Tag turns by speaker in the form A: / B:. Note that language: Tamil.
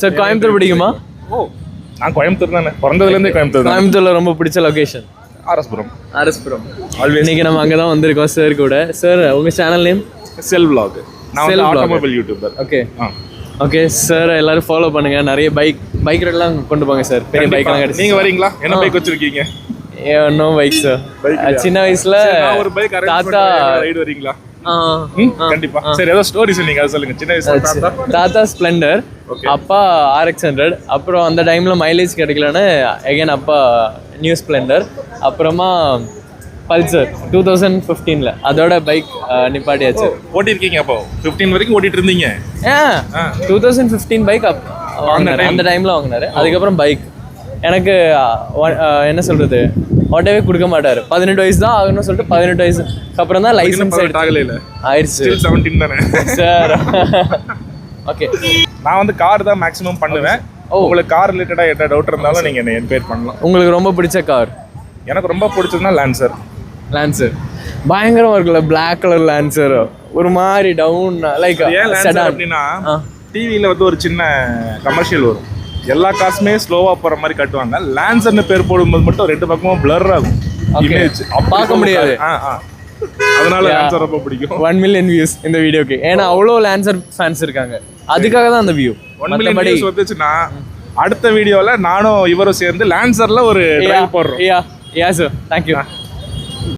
A: சார் கோயம்புத்தூர் பிடிக்குமா?
B: ஓ நான் கோயம்புத்தூர் தானே, பிறந்ததுலேருந்தே கோயம்புத்தூர்.
A: கோயம்புத்தூர்ல ரொம்ப பிடிச்ச லொகேஷன்?
B: ஆர்எஸ்புரம்.
A: ஆர்எஸ்புரம். இன்னைக்கு நம்ம அங்கே தான் வந்திருக்கோம் சார் கூட. சார் உங்கள் சேனல் நேம்?
B: செல் விலாக். நான் வந்து automobile YouTuber.
A: Okay okay sir, எல்லாரும் ஃபாலோ பண்ணுங்க. நிறைய பைக் ரைட்லாம் கொண்டு போங்க சார். பெரிய பைக்லாம் கிடைச்சு.
B: நீங்கள் வரீங்களா? என்ன பைக் வச்சிருக்கீங்க?
A: No bike sir. சின்ன வயசுல
B: ஒரு பைக்
A: தாத்தா
B: ரைடு வரீங்களா? கண்டிப்பா. சரி, ஏதோ ஸ்டோரி சொன்னீங்க, அதை சொல்லுங்க. சின்ன வயசுல
A: தாத்தா ஸ்ப்ளெண்டர், அப்பா RX100. அப்புறம் அந்த டைம்ல மைலேஜ் கிடைக்கலன்னு அகைன் அப்பா நியூ ஸ்ப்ளெண்டர், அப்புறமா பல்சர் 2015ல அதோட பைக் நிப்பாட்டியாச்சு.
B: ஓட்டிருக்கீங்க? அப்போ 15 வரைக்கும் ஓட்டிட்டு இருந்தீங்க?
A: 2015 பைக் வாங்கினாரு, அந்த டைம்ல வாங்கினாரு. அதுக்கப்புறம் பைக் எனக்கு என்ன சொல்றது, ஓட்டவே கொடுக்க மாட்டாரு. 18 வயசு தான் ஆகணும்னு சொல்லிட்டு 18 வயசுக்கு அப்புறம் தான் லைசன்ஸ் ஆயிடுச்சு.
B: 17 தானே
A: சார்? ஓகே,
B: நான் வந்து கார் தான் மேக்ஸிமம் பண்ணுவேன். உங்களுக்கு கார் ரிலேட்டடா எந்த டவுட் இருந்தாலும் நீங்க என்ன என்கொயர் பண்ணலாம்.
A: உங்களுக்கு ரொம்ப பிடிச்ச கார்?
B: எனக்கு ரொம்ப பிடிச்சதுன்னா லான்சர்.
A: பயங்கரமா இருக்குல்ல, பிளாக் கலர் லான்சர், ஒரு மாதிரி டவுன் லைக் செடான்.
B: அப்படின்னா டிவியில வந்து ஒரு சின்ன கமர்ஷியல் வரும், எல்லா காசுமே ஸ்லோவா போற மாதிரி காட்டுவாங்க. லான்சர்னு பேர் போடும்போது மட்டும் ரெண்டு பக்கமும் பிளர் ஆகும், இமேஜ் பார்க்க முடியாது. அதனால லான்சர் ரொம்ப பிடிக்கும்.
A: 1 மில்லியன் வியூஸ் இந்த வீடியோக்கு, ஏன்னா அவ்வளோ லான்சர் ஃபேன்ஸ் இருக்காங்க. அதுக்காக தான் அந்த வியூ.
B: 1 மில்லியன் வியூஸ் வந்துச்சுன்னா அடுத்த வீடியோல நானும் இவரும் சேர்ந்து லான்சர்ல ஒரு டிரைவ் போடுறோம்.
A: யா சார், தேங்க்யூ.